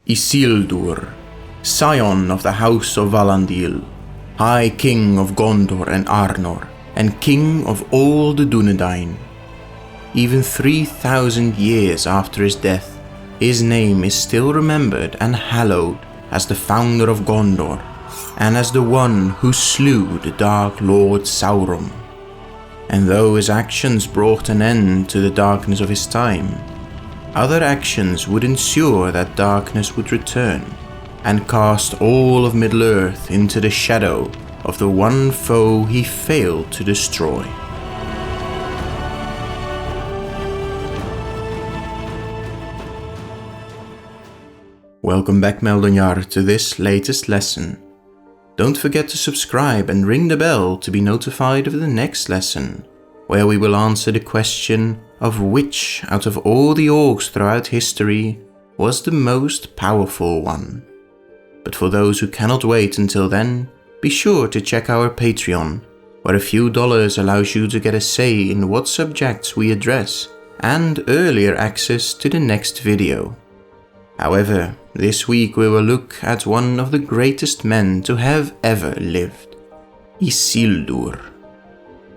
Isildur, scion of the house of Valandil, High King of Gondor and Arnor, and King of all the Dúnedain. Even 3,000 years after his death, his name is still remembered and hallowed as the founder of Gondor, and as the one who slew the Dark Lord Sauron. And though his actions brought an end to the darkness of his time, other actions would ensure that darkness would return, and cast all of Middle-earth into the shadow of the one foe he failed to destroy. Welcome back, Meldonjar, to this latest lesson. Don't forget to subscribe and ring the bell to be notified of the next lesson, where we will answer the question of which out of all the orcs throughout history was the most powerful one. But for those who cannot wait until then, be sure to check our Patreon, where a few dollars allows you to get a say in what subjects we address and earlier access to the next video. However, this week we will look at one of the greatest men to have ever lived, Isildur.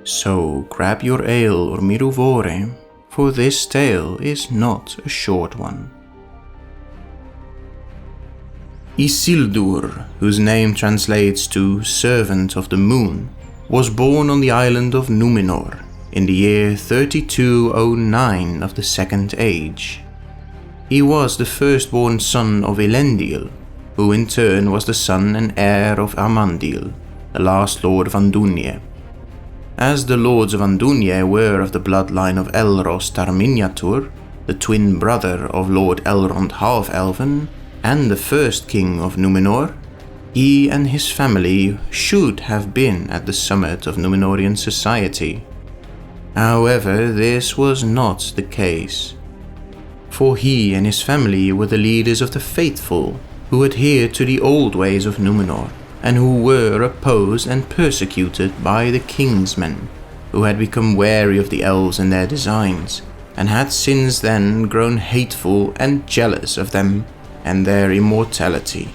So grab your ale or miruvore, for this tale is not a short one. Isildur, whose name translates to Servant of the Moon, was born on the island of Numenor in the year 3209 of the Second Age. He was the firstborn son of Elendil, who in turn was the son and heir of Amandil, the last lord of Andúnie. As the lords of Andúnie were of the bloodline of Elros Tar-Miniatur, the twin brother of Lord Elrond Half-Elven, and the first king of Numenor, he and his family should have been at the summit of Númenórean society. However, this was not the case, for he and his family were the leaders of the faithful who adhered to the old ways of Numenor, and who were opposed and persecuted by the kingsmen, who had become wary of the elves and their designs, and had since then grown hateful and jealous of them and their immortality.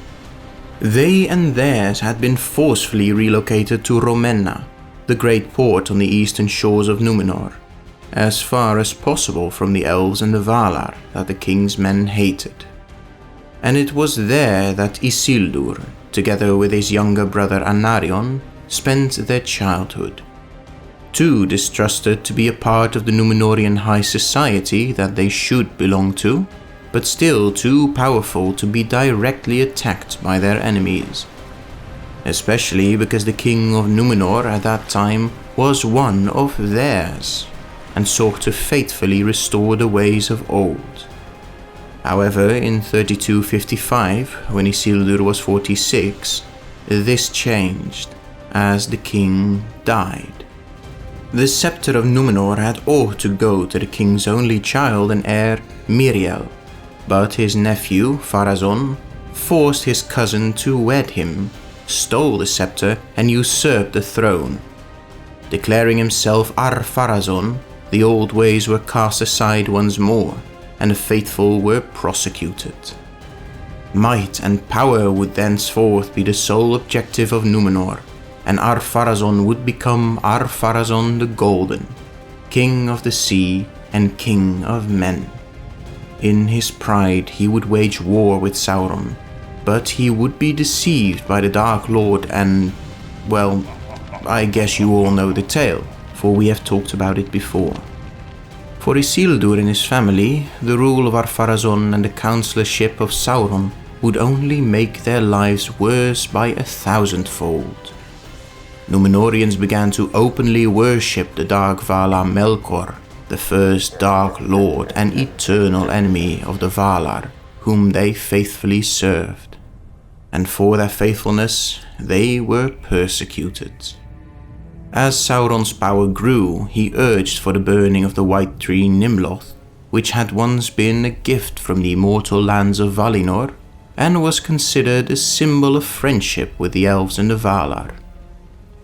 They and theirs had been forcefully relocated to Romenna, the great port on the eastern shores of Numenor, as far as possible from the elves and the Valar that the king's men hated. And it was there that Isildur, together with his younger brother Anarion, spent their childhood. Too distrusted to be a part of the Númenórean high society that they should belong to, but still too powerful to be directly attacked by their enemies. Especially because the king of Numenor at that time was one of theirs, and sought to faithfully restore the ways of old. However, in 3255, when Isildur was 46, this changed, as the king died. The scepter of Numenor had ought to go to the king's only child and heir, Míriel, but his nephew, Pharazôn, forced his cousin to wed him, stole the scepter and usurped the throne. Declaring himself Ar-Pharazôn, the old ways were cast aside once more, and the faithful were prosecuted. Might and power would thenceforth be the sole objective of Numenor, and Ar-Pharazôn would become Ar-Pharazôn the Golden, king of the sea and king of men. In his pride he would wage war with Sauron, but he would be deceived by the Dark Lord and, well, I guess you all know the tale, for we have talked about it before. For Isildur and his family, the rule of Ar-Pharazôn and the counselorship of Sauron would only make their lives worse by 1,000-fold. Númenóreans began to openly worship the Dark Valar Melkor, the first Dark Lord and eternal enemy of the Valar, whom they faithfully served. And for their faithfulness, they were persecuted. As Sauron's power grew, he urged for the burning of the white tree Nimloth, which had once been a gift from the immortal lands of Valinor, and was considered a symbol of friendship with the elves and the Valar.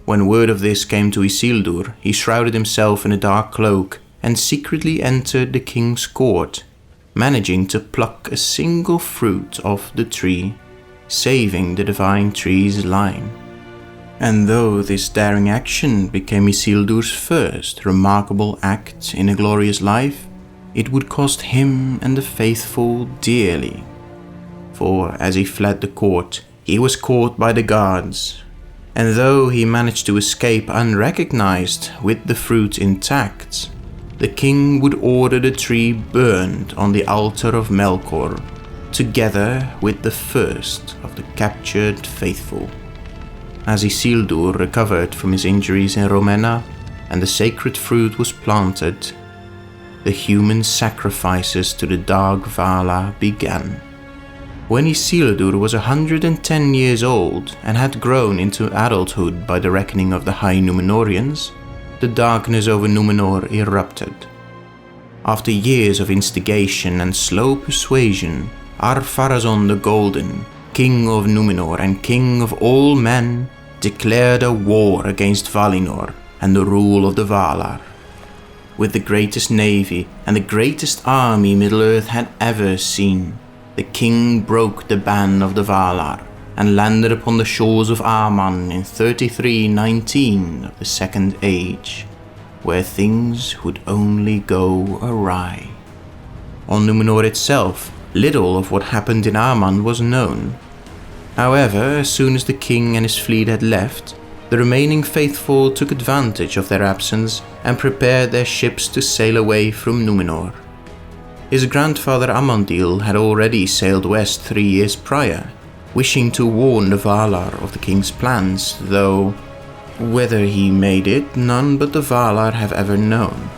When word of this came to Isildur, he shrouded himself in a dark cloak and secretly entered the king's court, managing to pluck a single fruit off the tree, saving the divine tree's line. And though this daring action became Isildur's first remarkable act in a glorious life, it would cost him and the faithful dearly. For as he fled the court, he was caught by the guards, and though he managed to escape unrecognized with the fruit intact, the king would order the tree burned on the altar of Melkor, together with the first of the captured faithful. As Isildur recovered from his injuries in Romena and the sacred fruit was planted, the human sacrifices to the Dark Vala began. When Isildur was 110 years old and had grown into adulthood by the reckoning of the High Numenorians, the darkness over Numenor erupted. After years of instigation and slow persuasion, Ar-Pharazôn the Golden, king of Numenor and king of all men, declared a war against Valinor and the rule of the Valar. With the greatest navy and the greatest army Middle-earth had ever seen, the king broke the ban of the Valar and landed upon the shores of Aman in 3319 of the Second Age, where things would only go awry. On Numenor itself, little of what happened in Aman was known. However, as soon as the king and his fleet had left, the remaining faithful took advantage of their absence and prepared their ships to sail away from Numenor. His grandfather Amandil had already sailed west 3 years prior, wishing to warn the Valar of the king's plans, though whether he made it, none but the Valar have ever known.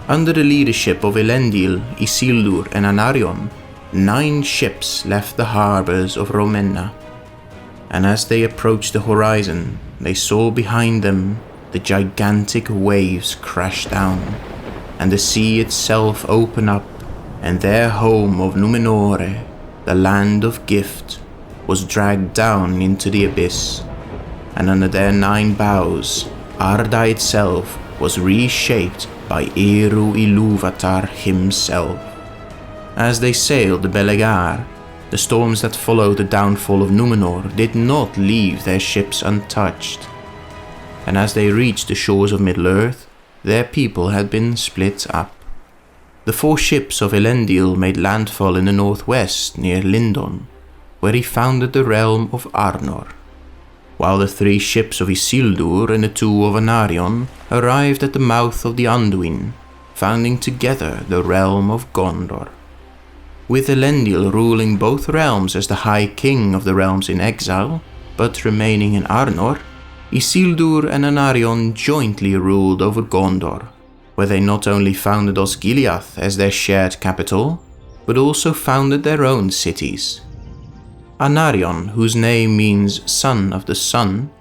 Under the leadership of Elendil, Isildur and Anarion, 9 ships left the harbours of Romena, and as they approached the horizon, they saw behind them the gigantic waves crash down, and the sea itself open up, and their home of Numenor, the land of gift, was dragged down into the abyss, and under their 9 bows, Arda itself was reshaped by Eru Ilúvatar himself. As they sailed the Belegar, the storms that followed the downfall of Numenor did not leave their ships untouched, and as they reached the shores of Middle-earth, their people had been split up. The 4 ships of Elendil made landfall in the northwest near Lindon, where he founded the realm of Arnor, while the 3 ships of Isildur and the 2 of Anarion arrived at the mouth of the Anduin, founding together the realm of Gondor. With Elendil ruling both realms as the High King of the realms in exile, but remaining in Arnor, Isildur and Anarion jointly ruled over Gondor, where they not only founded Osgiliath as their shared capital, but also founded their own cities. Anarion, whose name means Son of the Sun,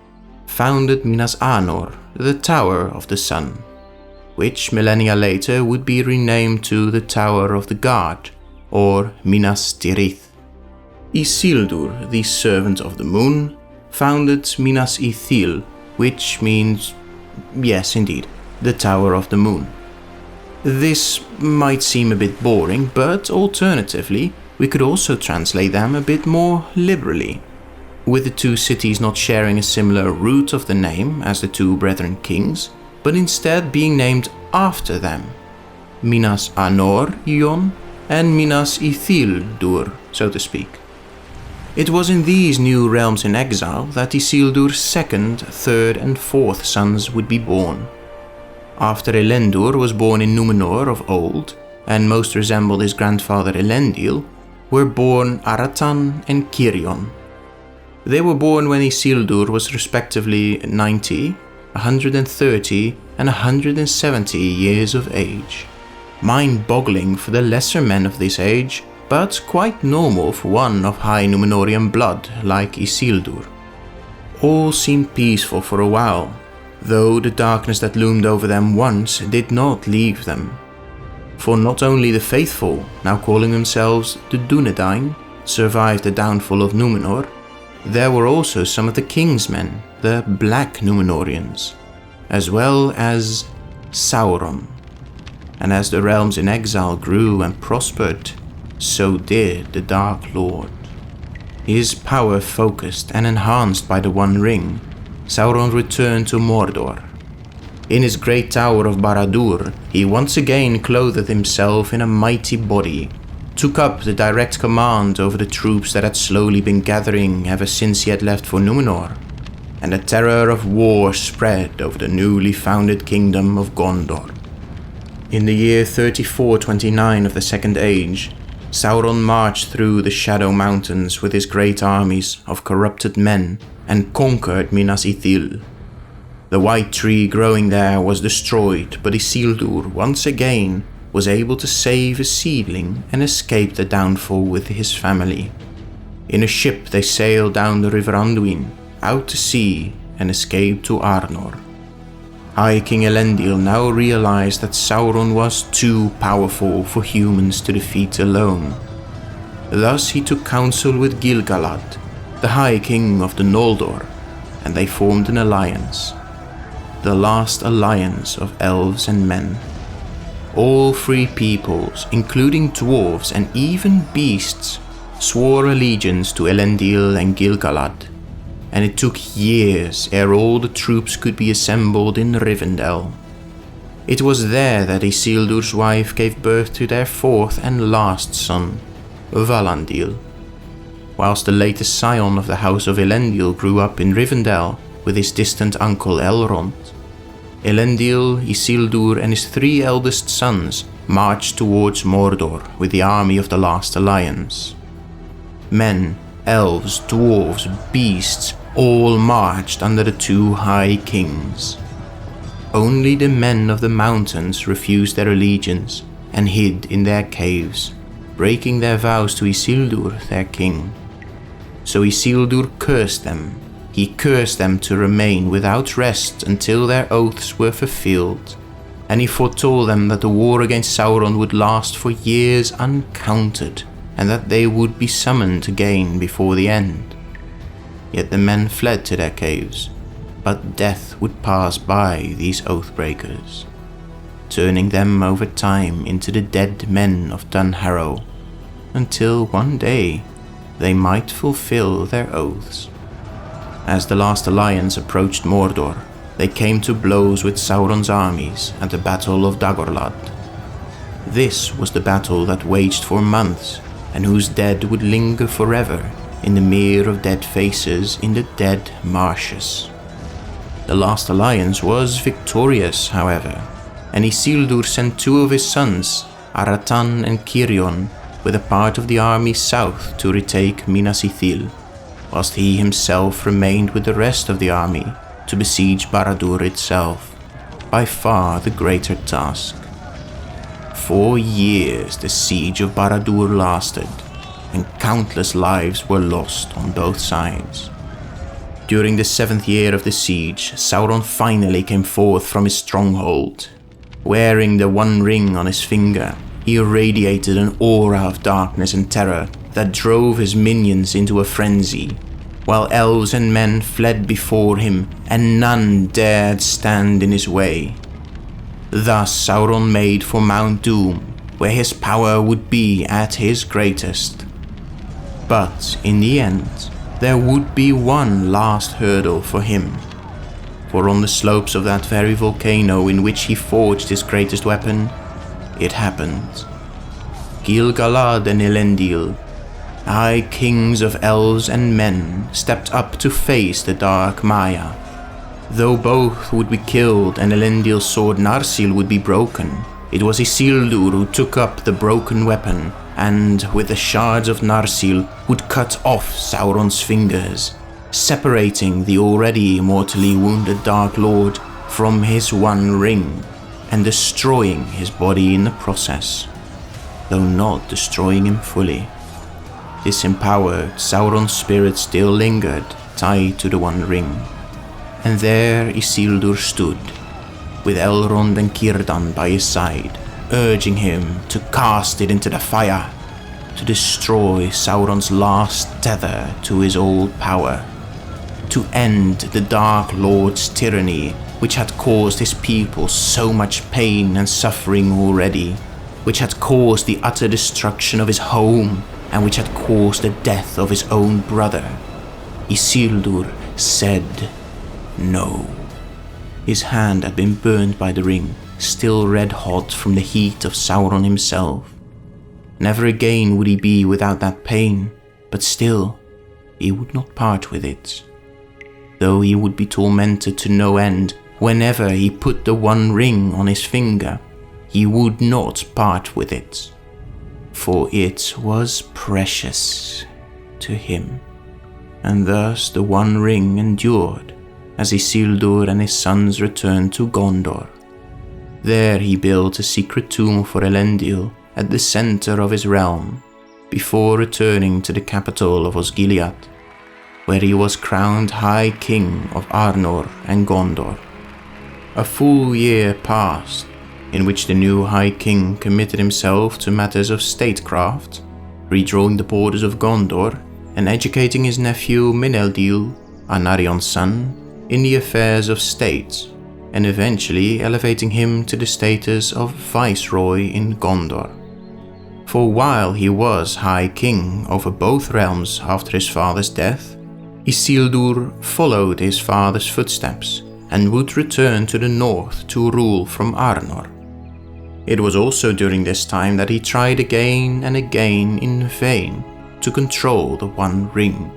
founded Minas Anor, the Tower of the Sun, which millennia later would be renamed to the Tower of the God, or Minas Tirith. Isildur, the Servant of the Moon, founded Minas Ithil, which means, yes indeed, the Tower of the Moon. This might seem a bit boring, but alternatively, we could also translate them a bit more liberally, with the 2 cities not sharing a similar root of the name as the 2 brethren kings, but instead being named after them, Minas Anor Ion and Minas Isildur, so to speak. It was in these new realms in exile that Isildur's 2nd, 3rd and 4th sons would be born. After Elendur was born in Numenor of old, and most resembled his grandfather Elendil, were born Aratan and Kirion. They were born when Isildur was respectively 90, 130 and 170 years of age. Mind-boggling for the lesser men of this age, but quite normal for one of High Numenorian blood like Isildur. All seemed peaceful for a while, though the darkness that loomed over them once did not leave them. For not only the faithful, now calling themselves the Dúnedain, survived the downfall of Numenor, there were also some of the king's men, the Black Numenorians, as well as Sauron. and as the realms in exile grew and prospered, so did the Dark Lord. His power focused and enhanced by the One Ring, Sauron returned to Mordor. In his great tower of Barad-dûr, he once again clothed himself in a mighty body, took up the direct command over the troops that had slowly been gathering ever since he had left for Numenor, and the terror of war spread over the newly founded kingdom of Gondor. In the year 3429 of the Second Age, Sauron marched through the Shadow Mountains with his great armies of corrupted men and conquered Minas Ithil. The white tree growing there was destroyed, but Isildur once again was able to save a seedling and escape the downfall with his family. In a ship they sailed down the river Anduin, out to sea, and escaped to Arnor. High King Elendil now realized that Sauron was too powerful for humans to defeat alone. Thus he took counsel with Gil-galad, the High King of the Noldor, and they formed an alliance. The last alliance of elves and men. All three peoples, including dwarves and even beasts, swore allegiance to Elendil and Gil-galad, and it took years ere all the troops could be assembled in Rivendell. It was there that Isildur's wife gave birth to their fourth and last son, Valandil. Whilst the latest scion of the House of Elendil grew up in Rivendell with his distant uncle Elrond, Elendil, Isildur and his three eldest sons marched towards Mordor with the army of the Last Alliance. Men, elves, dwarves, beasts, all marched under the two High Kings. Only the men of the mountains refused their allegiance and hid in their caves, breaking their vows to Isildur, their king. So Isildur cursed them. He cursed them to remain without rest until their oaths were fulfilled, and he foretold them that the war against Sauron would last for years uncounted, and that they would be summoned again before the end. Yet the men fled to their caves, but death would pass by these oathbreakers, turning them over time into the dead men of Dunharrow, until one day they might fulfill their oaths. As the Last Alliance approached Mordor, they came to blows with Sauron's armies at the Battle of Dagorlad. This was the battle that waged for months, and whose dead would linger forever in the mere of dead faces in the dead marshes. The Last Alliance was victorious, however, and Isildur sent two of his sons, Aratan and Cirion, with a part of the army south to retake Minas Ithil, whilst he himself remained with the rest of the army to besiege Barad-dûr itself, by far the greater task. 4 years the siege of Barad-dûr lasted, and countless lives were lost on both sides. During the 7th year of the siege, Sauron finally came forth from his stronghold. Wearing the One Ring on his finger, he irradiated an aura of darkness and terror that drove his minions into a frenzy, while elves and men fled before him, and none dared stand in his way. Thus Sauron made for Mount Doom, where his power would be at his greatest. But in the end, there would be one last hurdle for him, for on the slopes of that very volcano in which he forged his greatest weapon, it happened. Gil-galad and Elendil, High Kings of elves and men, stepped up to face the Dark Maya. Though both would be killed and Elendil's sword Narsil would be broken, it was Isildur who took up the broken weapon and, with the shards of Narsil, would cut off Sauron's fingers, separating the already mortally wounded Dark Lord from his One Ring, and destroying his body in the process, though not destroying him fully. Disempowered, Sauron's spirit still lingered, tied to the One Ring. And there Isildur stood, with Elrond and Círdan by his side, urging him to cast it into the fire, to destroy Sauron's last tether to his old power. to end the Dark Lord's tyranny, which had caused his people so much pain and suffering already, which had caused the utter destruction of his home, and which had caused the death of his own brother. Isildur said no. His hand had been burned by the ring, still red hot from the heat of Sauron himself. Never again would he be without that pain, but still, he would not part with it. Though he would be tormented to no end whenever he put the one ring on his finger, he would not part with it, for it was precious to him. And thus the one ring endured as Isildur and his sons returned to Gondor. There he built a secret tomb for Elendil at the center of his realm, before returning to the capital of Osgiliath, where he was crowned High King of Arnor and Gondor. A full year passed, in which the new High King committed himself to matters of statecraft, redrawing the borders of Gondor and educating his nephew Mineldil, Anarion's son, in the affairs of state, and eventually elevating him to the status of Viceroy in Gondor. For while he was High King over both realms after his father's death, Isildur followed his father's footsteps and would return to the north to rule from Arnor. It was also during this time that he tried again and again in vain to control the One Ring.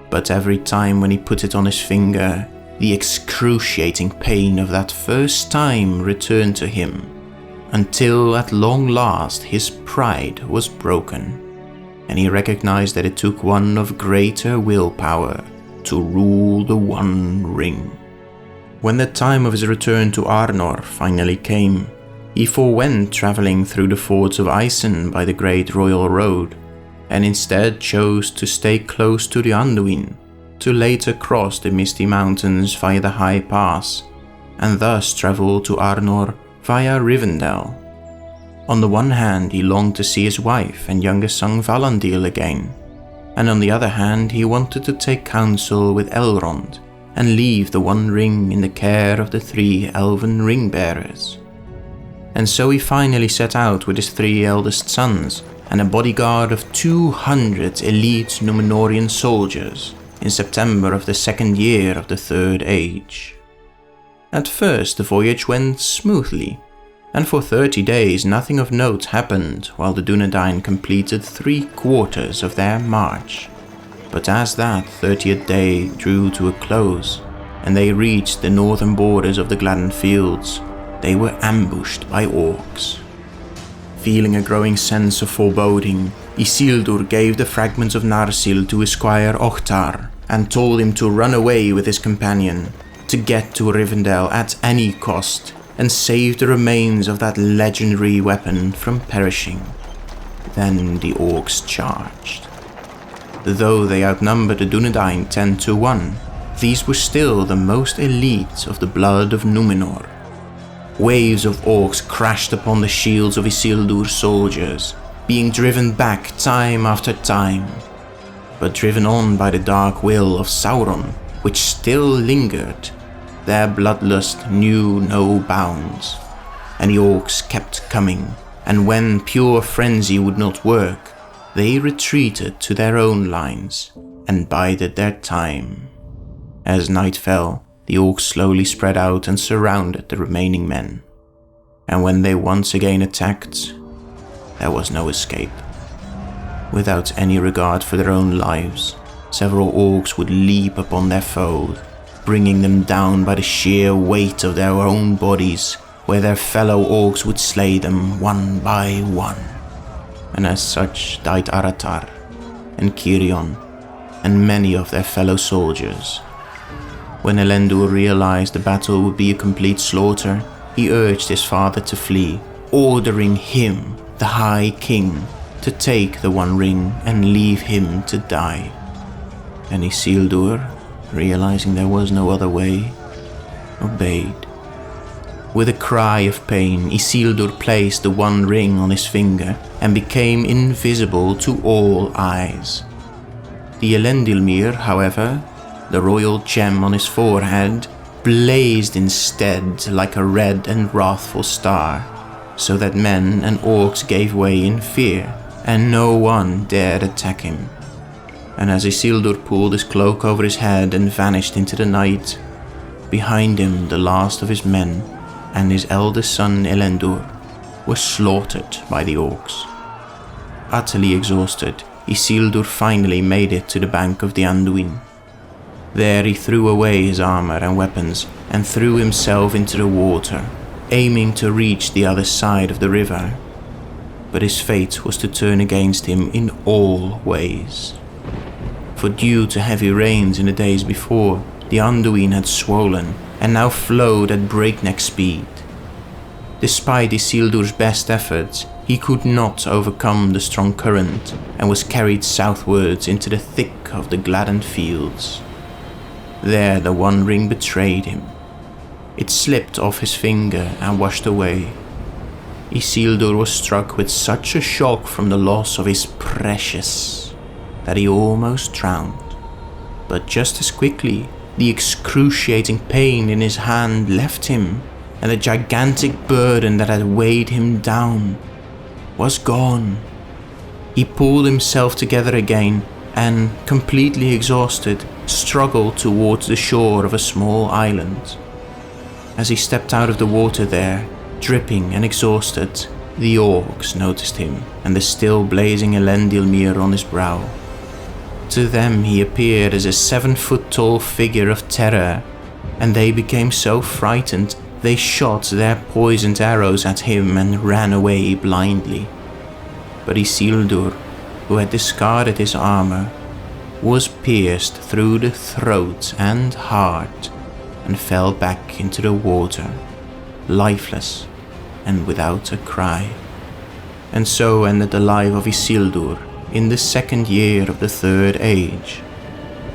But every time when he put it on his finger, the excruciating pain of that first time returned to him, until at long last his pride was broken, and he recognized that it took one of greater willpower to rule the One Ring. When the time of his return to Arnor finally came, he forewent traveling through the fords of Isen by the Great Royal Road, and instead chose to stay close to the Anduin, to later cross the Misty Mountains via the High Pass, and thus travel to Arnor via Rivendell. On the one hand, he longed to see his wife and youngest son Valandil again, and on the other hand, he wanted to take counsel with Elrond and leave the One Ring in the care of the 3 elven ring-bearers. And so he finally set out with his 3 eldest sons and a bodyguard of 200 elite Numenorian soldiers in September of the 2nd year of the Third Age. At first the voyage went smoothly, and for 30 days nothing of note happened while the Dúnedain completed 3/4 of their march. But as that 30th day drew to a close, and they reached the northern borders of the Gladden fields, they were ambushed by orcs. Feeling a growing sense of foreboding, Isildur gave the fragments of Narsil to his squire Ohtar and told him to run away with his companion, to get to Rivendell at any cost and save the remains of that legendary weapon from perishing. Then the orcs charged. Though they outnumbered the Dúnedain 10-1, these were still the most elite of the blood of Numenor. Waves of orcs crashed upon the shields of Isildur's soldiers, being driven back time after time, but driven on by the dark will of Sauron, which still lingered. Their bloodlust knew no bounds, and the orcs kept coming, and when pure frenzy would not work, they retreated to their own lines and bided their time. As night fell, the orcs slowly spread out and surrounded the remaining men, and when they once again attacked, there was no escape. Without any regard for their own lives, several orcs would leap upon their foe, bringing them down by the sheer weight of their own bodies, where their fellow orcs would slay them one by one. And as such died Aratar and Cirion and many of their fellow soldiers. When Elendil realized the battle would be a complete slaughter, he urged his father to flee, ordering him, the High King, to take the One Ring and leave him to die. And Isildur, realizing there was no other way, obeyed. With a cry of pain, Isildur placed the One Ring on his finger and became invisible to all eyes. The Elendilmir, however, The royal gem on his forehead blazed instead like a red and wrathful star, so that men and orcs gave way in fear, and no one dared attack him. And as Isildur pulled his cloak over his head and vanished into the night, behind him the last of his men and his eldest son Elendur were slaughtered by the orcs. Utterly exhausted, Isildur finally made it to the bank of the Anduin. There he threw away his armor and weapons and threw himself into the water, aiming to reach the other side of the river. But his fate was to turn against him in all ways. For due to heavy rains in the days before, the Anduin had swollen and now flowed at breakneck speed. Despite Isildur's best efforts, he could not overcome the strong current and was carried southwards into the thick of the Gladden fields. There the One Ring betrayed him. It slipped off his finger and washed away. Isildur was struck with such a shock from the loss of his precious that he almost drowned. But just as quickly, the excruciating pain in his hand left him, and the gigantic burden that had weighed him down was gone. He pulled himself together again and, completely exhausted, struggled towards the shore of a small island. As he stepped out of the water there, dripping and exhausted, the orcs noticed him and the still blazing Elendilmir on his brow. To them he appeared as a 7-foot-tall figure of terror, and they became so frightened they shot their poisoned arrows at him and ran away blindly. But Isildur, who had discarded his armor, was pierced through the throat and heart and fell back into the water, lifeless and without a cry. And so ended the life of Isildur in the 2nd year of the 3rd Age.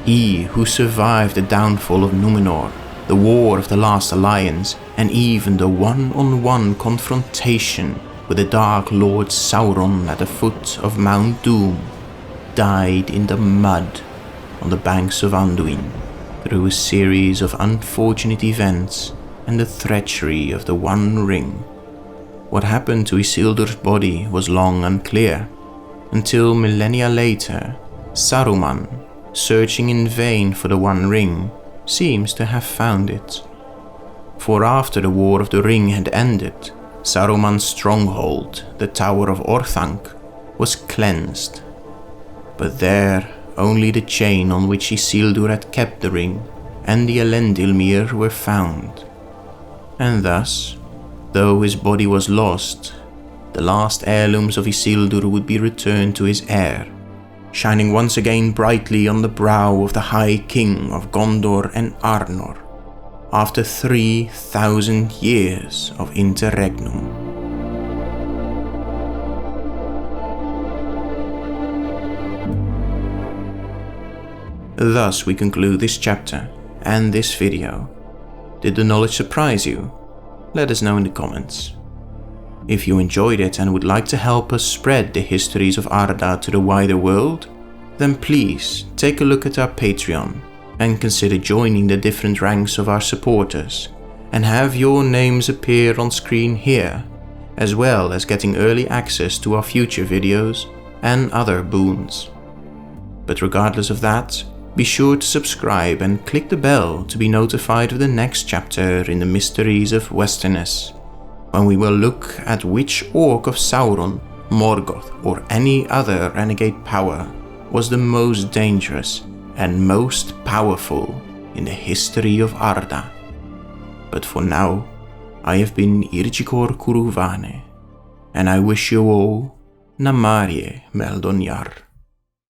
He who survived the downfall of Numenor, the War of the Last Alliance, and even the one-on-one confrontation with the Dark Lord Sauron at the foot of Mount Doom, died in the mud on the banks of Anduin through a series of unfortunate events and the treachery of the One Ring. What happened to Isildur's body was long unclear, until millennia later, Saruman, searching in vain for the One Ring, seems to have found it. For after the War of the Ring had ended, Saruman's stronghold, the Tower of Orthanc, was cleansed. But there only the chain on which Isildur had kept the ring and the Elendilmir were found. And thus, though his body was lost, the last heirlooms of Isildur would be returned to his heir, shining once again brightly on the brow of the High King of Gondor and Arnor, after 3,000 years of interregnum. Thus we conclude this chapter and this video. Did the knowledge surprise you? Let us know in the comments. If you enjoyed it and would like to help us spread the histories of Arda to the wider world, then please take a look at our Patreon and consider joining the different ranks of our supporters and have your names appear on screen here, as well as getting early access to our future videos and other boons. But regardless of that, be sure to subscribe and click the bell to be notified of the next chapter in the Mysteries of Westerness, when we will look at which orc of Sauron, Morgoth, or any other renegade power was the most dangerous and most powerful in the history of Arda. But for now, I have been Irjikor Kuruvane, and I wish you all Namarie Meldonyar.